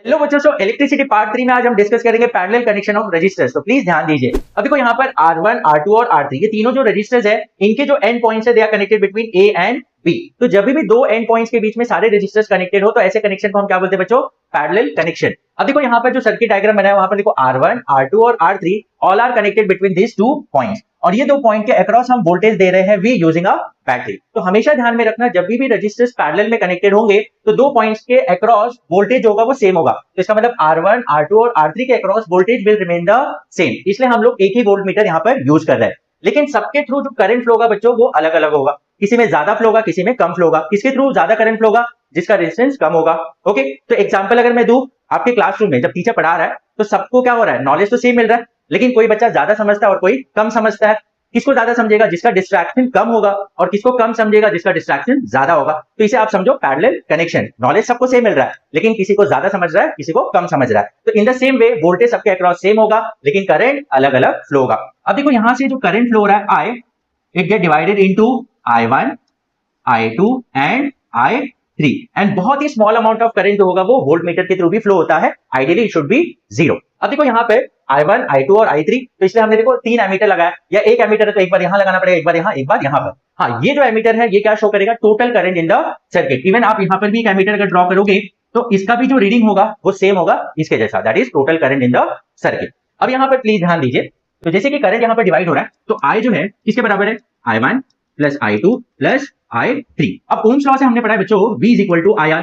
Hello बच्चों, सो electricity part 3 में आज हम डिस्कस करेंगे पैरेलल कनेक्शन ऑफ रजिस्टर्स। तो प्लीज ध्यान दीजिए। अब देखो यहाँ पर R1, R2 और R3 ये तीनों जो रजिस्टर्स है, इनके जो एंड पॉइंट्स है they are connected between A and B। तो जब भी दो एंड पॉइंट्स के बीच में सारे रजिस्टर्स कनेक्टेड हो तो ऐसे कनेक्शन को हम क्या बोलते हैं बच्चों? Parallel connection. अब देखो यहाँ पर जो सर्किट डायग्राम बना है वहां पर देखो R1, R2 और R3 all are connected between this two points, और ये दो पॉइंट के अक्रॉस हम वोल्टेज दे रहे हैं V यूजिंग अ बैटरी। तो हमेशा ध्यान में रखना, जब भी रजिस्टर्स पैरेलल में कनेक्टेड होंगे तो दो पॉइंट्स के अक्रॉस वोल्टेज होगा वो सेम होगा। तो इसका मतलब R1, R2 और R3 के across voltage will remain the same, इसलिए हम लोग एक ही वोल्ट मीटर यहाँ पर यूज कर रहे हैं। लेकिन सबके थ्रू जो करंट फ्लो होगा बच्चों वो अलग अलग होगा, किसी में ज्यादा फ्लो होगा, किसी में कम फ्लो होगा। किसके थ्रू ज्यादा करंट फ्लो होगा? जिसका रेजिस्टेंस कम होगा। ओके, तो एग्जांपल अगर मैं दूं, आपके क्लासरूम में जब टीचर पढ़ा रहा है तो सबको क्या हो रहा है? नॉलेज तो सेम मिल रहा है, लेकिन कोई बच्चा ज्यादा समझता है और कोई कम समझता है। किसको ज्यादा समझेगा? जिसका डिस्ट्रैक्शन कम होगा, और किसको कम समझेगा? जिसका डिस्ट्रैक्शन ज्यादा होगा। तो इसे आप समझो पैरेलल कनेक्शन। नॉलेज सबको सेम मिल रहा है, लेकिन किसी को ज्यादा समझ रहा है, किसी को कम समझ रहा है। तो in the same way voltage सबके अक्रॉस सेम होगा, लेकिन करंट अलग अलग फ्लो होगा। अब देखो यहां से जो करंट फ्लो हो रहा है I, it get divided into I1, I2 and I3, and बहुत ही स्मॉल अमाउंट ऑफ करंट जो होगा वो वोल्ट मीटर के थ्रू भी फ्लो होता है। Ideally it should be 0। अब देखो यहाँ पे I1, I2 और I3, तो इसलिए हमने देखो 3 एमीटर लगाया, या एक एमीटर है तो एक बार यहां लगाना पड़ेगा, एक बार यहां, एक बार यहां पर। हाँ, ये जो एमीटर है ये क्या शो करेगा? Total current in the circuit. Even आप यहां पर भी एक एमीटर अगर ड्रॉ करोगे तो इसका भी जो रीडिंग होगा वो सेम होगा इसके जैसा, that is total current in the circuit. अब यहाँ पर प्लीज ध्यान दीजिए, तो जैसे कि करंट यहाँ पर डिवाइड हो रहा है तो I जो है किसके बराबर है? I1 plus I2 plus I3। अब ओम्स लॉ से हमने पढ़ा है बच्चों V is equal to IR,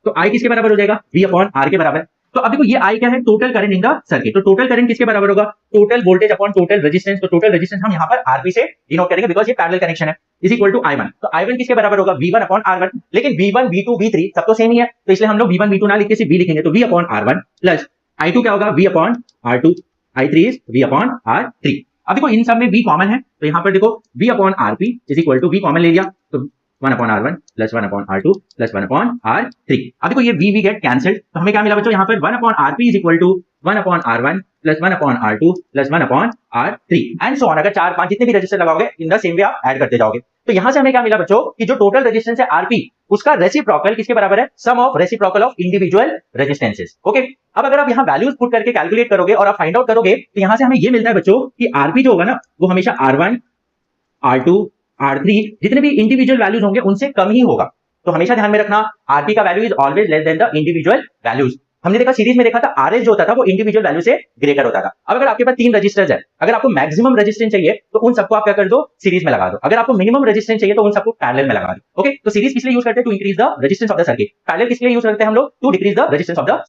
तो I किसके बराबर हो जाएगा? V अपॉन R के बराबर। तो अब देखो ये I क्या है? Total current in the circuit. तो टोटल करंट किसके बराबर होगा? Total voltage upon total resistance. तो टोटल रेजिस्टेंस हम यहाँ पर RP से डिनोट करेंगे बिकॉज ये पैरेलल कनेक्शन है, इज इक्वल टू I1। तो I1 किसके बराबर होगा? V1 upon R1। लेकिन V1, V2, V3 सब तो सेम ही है, तो इसलिए हम लोग V1, V2 ना लिख के सिर्फ V लिखेंगे। तो V upon R1 plus I2 क्या होगा? V upon R2, I3 is V upon R3। अब देखो इन सब में V कॉमन है, तो यहाँ पर देखो V upon RP is equal to V common ले लिया, तो 1 upon R1 plus 1 upon R2 plus 1 upon R3। अब देखो ये V गेट कैंसिल्ड, तो हमें क्या मिला बच्चों? यहाँ पर 1 upon RP is equal to 1 upon R1 plus 1 upon R2 plus 1 upon R3 and so on. अगर 4-5 जितने भी रजिस्टर लगाओगे इन द सेम वे आप ऐड करते जाओगे। तो यहां से हमें क्या मिला बच्चों? कि जो टोटल रेजिस्टेंस है RP, उसका रेसिप्रोकल किसके बराबर है? Sum of reciprocal of individual resistances. Okay, अब अगर आप यहाँ वैल्यूज पुट करके कैलकुलेट करोगे और आप फाइंड आउट करोगे तो यहां से हमें ये मिलता है बच्चों कि RP जो होगा ना वो हमेशा R1, R2, R3 जितने भी इंडिविजुअल वैल्यूज होंगे उनसे कम ही होगा। तो हमेशा ध्यान में रखना, RP का value is always less than the individual values. हमने देखा सीरीज में देखा था RS जो होता था वो इंडिविजुअल वैल्यू से ग्रेटर होता था। अब अगर आपके पास 3 रजिस्टर्स है, अगर आपको मैक्सिमम रेजिस्टेंस चाहिए तो उन सबको आप क्या कर दो? सीरीज में लगा दो। अगर आपको मिनिमम रेजिस्टेंस चाहिए तो उन सबको पैरेलल में लगा दो। ओके, तो सीरीज किस लिए यूज करते हैं? To increase the resistance of the circuit. Parallel किस लिए यूज करते हैं हम लोग? To decrease the resistance of the